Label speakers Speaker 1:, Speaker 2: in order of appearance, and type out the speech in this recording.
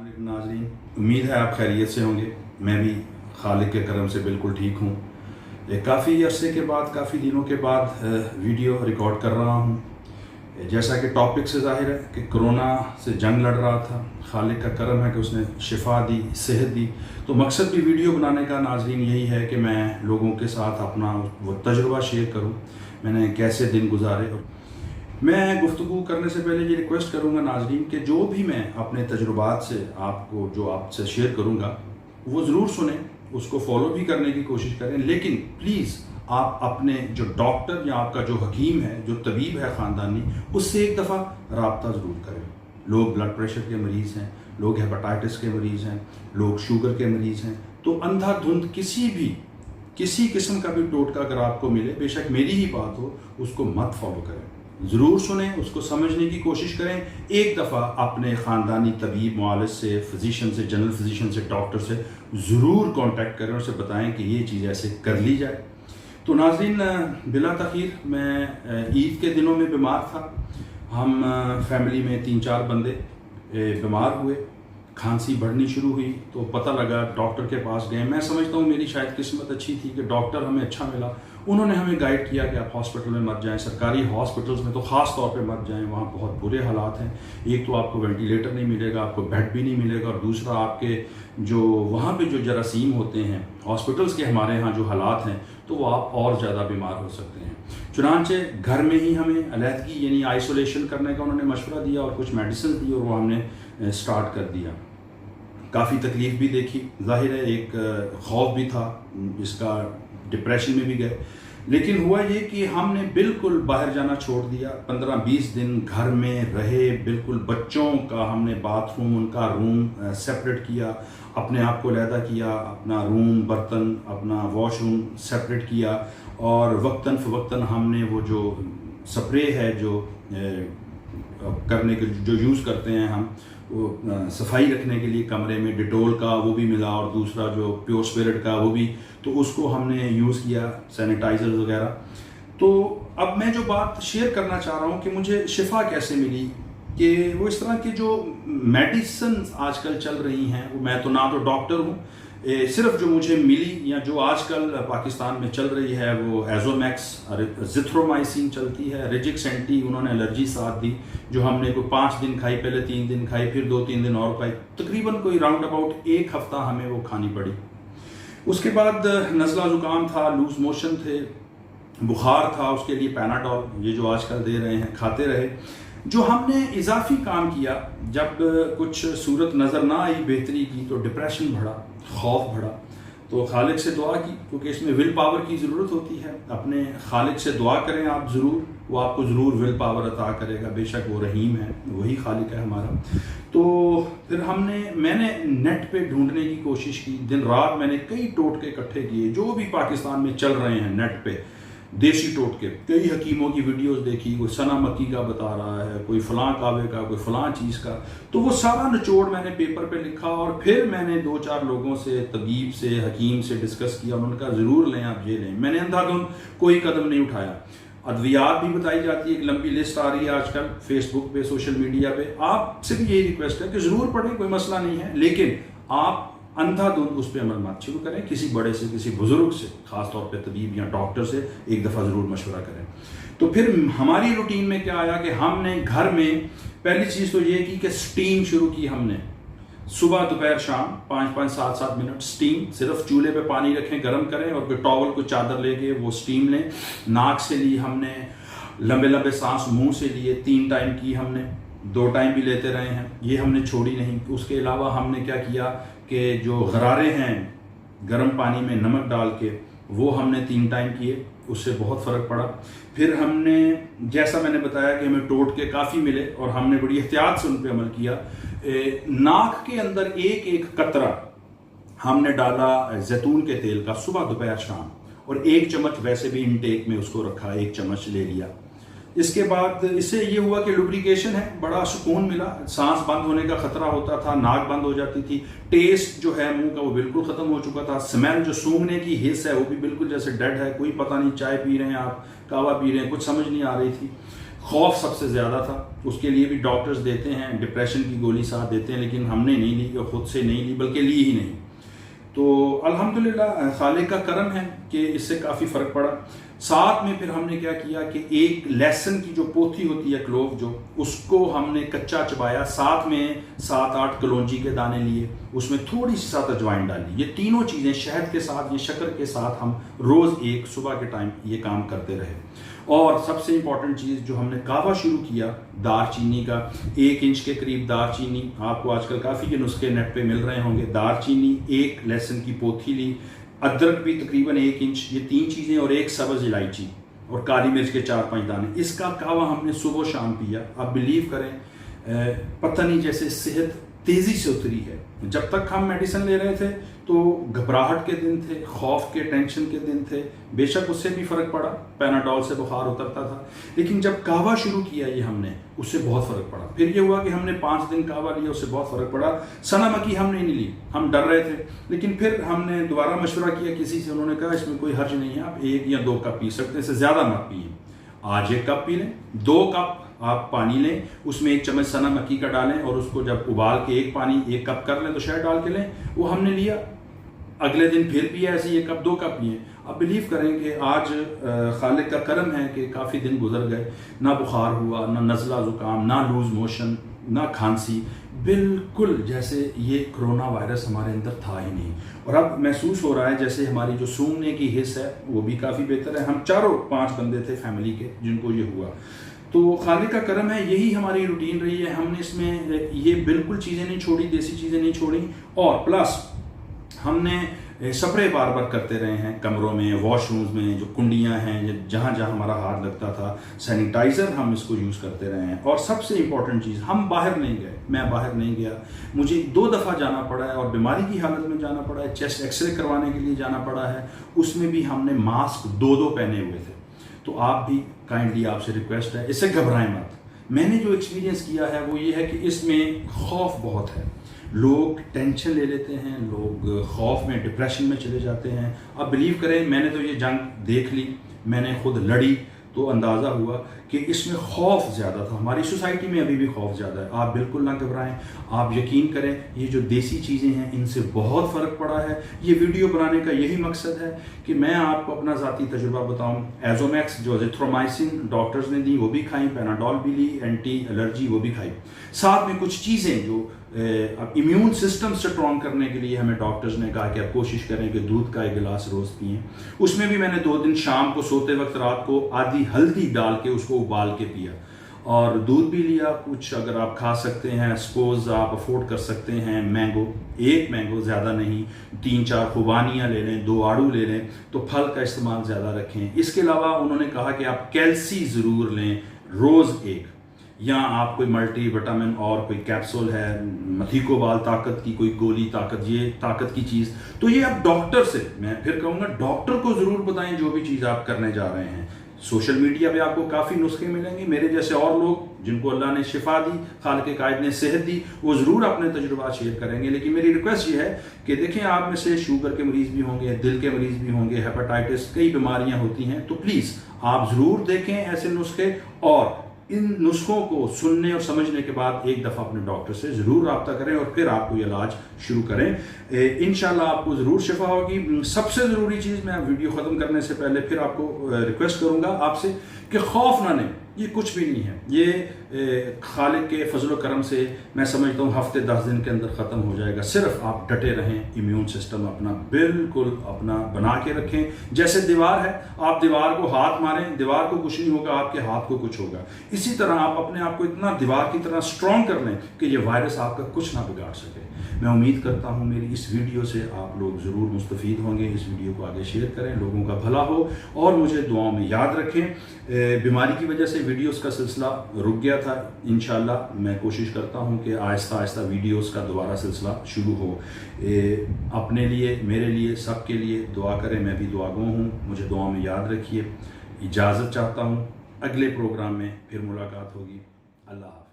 Speaker 1: अस्सलाम नाज़रीन, उम्मीद है आप खैरियत से होंगे। मैं भी खालिक के करम से बिल्कुल ठीक हूँ। काफ़ी अरसे के बाद, काफ़ी दिनों के बाद वीडियो रिकॉर्ड कर रहा हूँ। जैसा कि टॉपिक से ज़ाहिर है कि कोरोना से जंग लड़ रहा था, खालिक का करम है कि उसने शिफा दी, सेहत दी। तो मकसद भी वीडियो बनाने का नाज़रीन यही है कि मैं लोगों के साथ अपना वो तजुर्बा शेयर करूँ, मैंने कैसे दिन गुजारे। मैं गुफ्तगू करने से पहले ये रिक्वेस्ट करूँगा नाज़रीन कि जो भी मैं अपने तजुर्बात से आपसे शेयर करूँगा वो ज़रूर सुने, उसको फॉलो भी करने की कोशिश करें। लेकिन प्लीज़ आप अपने जो डॉक्टर या आपका जो हकीम है, जो तबीब है ख़ानदानी, उससे एक दफ़ा रब्ता ज़रूर करें। लोग ब्लड प्रेशर के मरीज़ हैं, लोग हेपेटाइटिस के मरीज़ हैं, लोग शुगर के मरीज़ हैं। तो अंधाधुंध किसी किस्म का भी टोटका अगर आपको मिले, बेशक मेरी ही बात हो, उसको मत फॉलो करें। ज़रूर सुने, उसको समझने की कोशिश करें। एक दफ़ा अपने ख़ानदानी तबीब, मुआलिज से, फिजिशियन से, जनरल फिजिशियन से, डॉक्टर से ज़रूर कांटेक्ट करें, उसे बताएं कि ये चीज़ ऐसे कर ली जाए। तो नाज़रीन, बिला तख़ीर मैं ईद के दिनों में बीमार था। हम फैमिली में 3-4 बंदे बीमार हुए, खांसी बढ़नी शुरू हुई तो पता लगा, डॉक्टर के पास गए। मैं समझता हूँ मेरी शायद किस्मत अच्छी थी कि डॉक्टर हमें अच्छा मिला। उन्होंने हमें गाइड किया कि आप हॉस्पिटल में मत जाएं, सरकारी हॉस्पिटल्स में तो ख़ास तौर पे मत जाएं, वहाँ बहुत बुरे हालात हैं। एक तो आपको वेंटिलेटर नहीं मिलेगा, आपको बेड भी नहीं मिलेगा, और दूसरा आपके जो वहाँ पे जो जरासीम होते हैं हॉस्पिटल्स के, हमारे यहाँ जो हालात हैं, तो वो आप और ज़्यादा बीमार हो सकते हैं। चुनांचे घर में ही हमें अलहदगी यानी आइसोलेशन करने का उन्होंने मशवरा दिया और कुछ मेडिसिन दी, और वो हमने स्टार्ट कर दिया। काफ़ी तकलीफ़ भी देखी, जाहिर है एक खौफ भी था, इसका डिप्रेशन में भी गए। लेकिन हुआ ये कि हमने बिल्कुल बाहर जाना छोड़ दिया। 15-20 दिन घर में रहे, बिल्कुल बच्चों का हमने बाथरूम, उनका रूम सेपरेट किया, अपने आप को अलहदा किया, अपना रूम, बर्तन, अपना वॉशरूम सेपरेट किया, और वक्तन फ़वक्तन हमने वो जो स्प्रे है जो करने के जो यूज़ करते हैं हम, वो सफाई रखने के लिए कमरे में, डिटोल का वो भी मिला, और दूसरा जो प्योर स्पिरिट का वो भी, तो उसको हमने यूज़ किया, सैनिटाइज़र वगैरह। तो अब मैं जो बात शेयर करना चाह रहा हूँ कि मुझे शिफा कैसे मिली, कि वो इस तरह की जो मेडिसिन आजकल चल रही हैं, वो मैं तो ना तो डॉक्टर हूँ, सिर्फ जो मुझे मिली या जो आजकल पाकिस्तान में चल रही है वो एजोमैक्स, जिथ्रोमाइसिन चलती है, रिजिक्स एंटी, उन्होंने एलर्जी साथ दी, जो हमने कोई 5 दिन खाई, पहले 3 दिन खाई, फिर 2-3 दिन और खाई, तकरीबन कोई राउंड अबाउट 1 हफ्ता हमें वो खानी पड़ी। उसके बाद नज़ला ज़ुकाम था, लूज मोशन थे, बुखार था, उसके लिए पैनाडोल, ये जो आजकल दे रहे हैं, खाते रहे। जो हमने इजाफी काम किया, जब कुछ सूरत नज़र ना आई बेहतरी की, तो डिप्रेशन बढ़ा, खौफ बढ़ा। तो खालिक से दुआ की, क्योंकि इसमें विल पावर की ज़रूरत होती है। अपने खालिक से दुआ करें आप ज़रूर, वो आपको ज़रूर विल पावर अता करेगा, बेशक वो रहीम है, वही खालिक है हमारा। तो फिर मैंने नेट पे ढूंढने की कोशिश की, दिन रात मैंने कई टोटके इकट्ठे किए, जो भी पाकिस्तान में चल रहे हैं नेट पे, देसी टोटके। कई हकीमों की वीडियोस देखी, कोई सना मक्की का बता रहा है, कोई फलां कावे का, कोई फलां चीज़ का। तो वो सारा निचोड़ मैंने पेपर पे लिखा, और फिर मैंने 2-4 लोगों से, तबीब से, हकीम से डिस्कस किया। उन्होंने कहा ज़रूर लें, आप ये लें। मैंने अंधाधुंध कोई कदम नहीं उठाया। अद्वियात भी बताई जाती है, एक लंबी लिस्ट आ रही है आजकल फेसबुक पे, सोशल मीडिया पे। आपसे भी यही रिक्वेस्ट है कि ज़रूर पढ़ें, कोई मसला नहीं है, लेकिन आप अंधाधुंध उस पर अमल मत शुरू करें। किसी बड़े से, किसी बुजुर्ग से, खासतौर पे तबीब या डॉक्टर से एक दफ़ा ज़रूर मशवरा करें। तो फिर हमारी रूटीन में क्या आया कि हमने घर में पहली चीज़ तो ये की कि स्टीम शुरू की हमने। सुबह, दोपहर, शाम 5-5, 7-7 मिनट स्टीम। सिर्फ चूल्हे पे पानी रखें, गर्म करें, और कोई टॉवल, कोई चादर लेके वो स्टीम लें। नाक से ली हमने, लंबे लंबे सांस मुंह से लिए, 3 टाइम की हमने, 2 टाइम भी लेते रहे हैं, ये हमने छोड़ी नहीं। उसके अलावा हमने क्या किया कि जो गरारे हैं गर्म पानी में नमक डाल के, वो हमने 3 टाइम किए, उससे बहुत फ़र्क पड़ा। फिर हमने, जैसा मैंने बताया कि हमें टोटके काफ़ी मिले, और हमने बड़ी एहतियात से उन पर अमल किया। नाक के अंदर एक कतरा हमने डाला जैतून के तेल का, सुबह, दोपहर, शाम, और 1 चम्मच वैसे भी इनटेक में उसको रखा, 1 चम्मच ले लिया। इसके बाद इससे ये हुआ कि लुब्रिकेशन है, बड़ा सुकून मिला, सांस बंद होने का खतरा होता था, नाक बंद हो जाती थी, टेस्ट जो है मुंह का वो बिल्कुल ख़त्म हो चुका था, स्मेल जो सूंघने की हिस्स है वो भी बिल्कुल जैसे डेड है, कोई पता नहीं, चाय पी रहे हैं आप, कहवा पी रहे हैं, कुछ समझ नहीं आ रही थी। खौफ सबसे ज़्यादा था, उसके लिए भी डॉक्टर्स देते हैं, डिप्रेशन की गोली साथ देते हैं, लेकिन हमने नहीं ली, खुद से नहीं ली, बल्कि ली ही नहीं। तो अल्हम्दुलिल्लाह खालिक का करम है कि इससे काफ़ी फ़र्क पड़ा। साथ में फिर हमने क्या किया कि एक लहसुन की जो पोथी होती है, क्लोव जो, उसको हमने कच्चा चबाया, साथ में 7-8 कलौंजी के दाने लिए, उसमें थोड़ी सी साथ अजवाइन डाली। ये तीनों चीज़ें शहद के साथ, ये शक्कर के साथ हम रोज़ एक सुबह के टाइम ये काम करते रहे। और सबसे इम्पॉर्टेंट चीज़ जो हमने कावा शुरू किया, दारचीनी का 1 इंच के करीब दारचीनी, आपको आजकल काफ़ी ये नुस्खे नेट पे मिल रहे होंगे। दारचीनी, 1 लहसुन की पोथी ली, अदरक भी तकरीबन 1 इंच, ये 3 चीज़ें, और 1 सब्ज़ इलायची और काली मिर्च के 4-5 दाने। इसका कावा हमने सुबह शाम पिया। आप बिलीव करें, पता नहीं जैसे सेहत तेज़ी से उतरी है। जब तक हम मेडिसिन ले रहे थे तो घबराहट के दिन थे, खौफ के, टेंशन के दिन थे, बेशक उससे भी फ़र्क पड़ा, पैनाडोल से बुखार उतरता था, लेकिन जब कावा शुरू किया ये हमने, उससे बहुत फ़र्क पड़ा। फिर ये हुआ कि हमने 5 दिन कावा लिया, उससे बहुत फ़र्क पड़ा। सना मक्की हमने नहीं ली, हम डर रहे थे, लेकिन फिर हमने दोबारा मशवरा किया किसी से, उन्होंने कहा इसमें कोई हर्ज नहीं है, आप 1 या 2 कप पी सकते हैं, इससे ज़्यादा मत पिए। आज 1 कप पी लें, 2 कप आप पानी लें, उसमें 1 चम्मच सना मक्की का डालें, और उसको जब उबाल के 1 कप कर लें तो शहद डाल के लें। वो हमने लिया, अगले दिन फिर पिया, ऐसे 1 कप 2 कप पिए। आप बिलीव करें कि आज खालिक का करम है कि काफ़ी दिन गुजर गए, ना बुखार हुआ, ना नज़ला ज़ुकाम, ना लूज़ मोशन, ना खांसी, बिल्कुल जैसे ये कोरोना वायरस हमारे अंदर था ही नहीं। और अब महसूस हो रहा है जैसे हमारी जो सूंघने की हिस्स है वो भी काफ़ी बेहतर है। हम 4-5 बंदे थे फैमिली के जिनको ये हुआ, तो खालिक का करम है, यही हमारी रूटीन रही है। हमने इसमें ये बिल्कुल चीज़ें नहीं छोड़ी, देसी चीज़ें नहीं छोड़ी, और प्लस हमने स्प्रे बार बार करते रहे हैं कमरों में, वॉशरूम्स में, जो कुंडियां हैं, जहाँ जहाँ हमारा हाथ लगता था, सैनिटाइज़र हम इसको यूज़ करते रहे हैं। और सबसे इम्पॉर्टेंट चीज़, हम बाहर नहीं गए, मैं बाहर नहीं गया, मुझे 2 दफ़ा जाना पड़ा है और बीमारी की हालत में जाना पड़ा है, चेस्ट एक्सरे करवाने के लिए जाना पड़ा है, उसमें भी हमने मास्क 2-2 पहने हुए थे। तो आप भी काइंडली, आपसे रिक्वेस्ट है, इससे घबराएं मत। मैंने जो एक्सपीरियंस किया है वो ये है कि इसमें खौफ बहुत है, लोग टेंशन ले लेते हैं, लोग खौफ में, डिप्रेशन में चले जाते हैं। अब बिलीव करें, मैंने तो ये जंग देख ली, मैंने खुद लड़ी, तो अंदाज़ा हुआ कि इसमें खौफ ज़्यादा था। हमारी सोसाइटी में अभी भी खौफ ज़्यादा है। आप बिल्कुल ना घबराएं, आप यकीन करें, ये जो देसी चीज़ें हैं इनसे बहुत फ़र्क पड़ा है। ये वीडियो बनाने का यही मकसद है कि मैं आपको अपना ज़ाती तजुर्बा बताऊं। एजोमैक्स जो एजिथ्रोमाइसिन डॉक्टर्स ने दी वो भी खाई, पैनाडोल भी ली, एंटी एलर्जी वो भी खाई, साथ में कुछ चीज़ें जो अब इम्यून सिस्टम स्ट्रॉन्ग करने के लिए हमें डॉक्टर्स ने कहा कि आप कोशिश करें कि दूध का 1 गिलास रोज़ पिएं। उसमें भी मैंने 2 दिन शाम को सोते वक्त रात को आधी हल्दी डाल के उसको उबाल के पिया, और दूध भी लिया। कुछ अगर आप खा सकते हैं, सपोज आप अफोर्ड कर सकते हैं, मैंगो, 1 मैंगो, ज़्यादा नहीं, 3-4 खुबानियाँ ले लें, 2 आड़ू ले लें, तो फल का इस्तेमाल ज़्यादा रखें। इसके अलावा उन्होंने कहा कि आप कैल्सी ज़रूर लें, रोज़ 1, या आप कोई मल्टी विटामिन और कोई कैप्सूल है, मथीकोबाल ताकत की कोई गोली, ताकत, ये ताकत की चीज़, तो ये आप डॉक्टर से, मैं फिर कहूँगा डॉक्टर को ज़रूर बताएं जो भी चीज़ आप करने जा रहे हैं। सोशल मीडिया पे आपको काफ़ी नुस्खे मिलेंगे, मेरे जैसे और लोग जिनको अल्लाह ने शिफा दी, खालिक कायद ने सेहत दी, वो ज़रूर अपने तजुर्बा शेयर करेंगे। लेकिन मेरी रिक्वेस्ट ये है कि देखें, आप में से शुगर के मरीज़ भी होंगे, दिल के मरीज़ भी होंगे, हेपेटाइटिस, कई बीमारियाँ होती हैं, तो प्लीज़ आप ज़रूर देखें ऐसे नुस्खे, और इन नुस्खों को सुनने और समझने के बाद एक दफ़ा अपने डॉक्टर से ज़रूर रब्ता करें और फिर आप कोई इलाज शुरू करें। इंशाल्लाह आपको ज़रूर शिफा होगी। सबसे ज़रूरी चीज़, मैं वीडियो ख़त्म करने से पहले फिर आपको रिक्वेस्ट करूँगा आपसे कि खौफ ना लें, ये कुछ भी नहीं है। ये खालिक के फजल करम से मैं समझता हूँ हफ्ते 10 दिन के अंदर ख़त्म हो जाएगा। सिर्फ आप डटे रहें, इम्यून सिस्टम अपना बिल्कुल अपना बना के रखें। जैसे दीवार है, आप दीवार को हाथ मारें, दीवार को कुछ नहीं होगा, आपके हाथ को कुछ होगा। इसी तरह आप अपने आप को इतना दीवार की तरह स्ट्रॉन्ग कर लें कि ये वायरस आपका कुछ ना बिगाड़ सके। मैं उम्मीद करता हूँ मेरी इस वीडियो से आप लोग ज़रूर मुस्तफ़ीद होंगे। इस वीडियो को आगे शेयर करें, लोगों का भला हो, और मुझे दुआओं में याद रखें। बीमारी की वजह से वीडियोस का सिलसिला रुक गया था, इंशाल्लाह मैं कोशिश करता हूँ कि आहिस्ता आहिस्ता वीडियोस का दोबारा सिलसिला शुरू हो। अपने लिए, मेरे लिए, सबके लिए दुआ करें। मैं भी दुआगो हूँ, मुझे दुआ में याद रखिए। इजाज़त चाहता हूँ, अगले प्रोग्राम में फिर मुलाकात होगी। अल्लाह हाफ़िज़।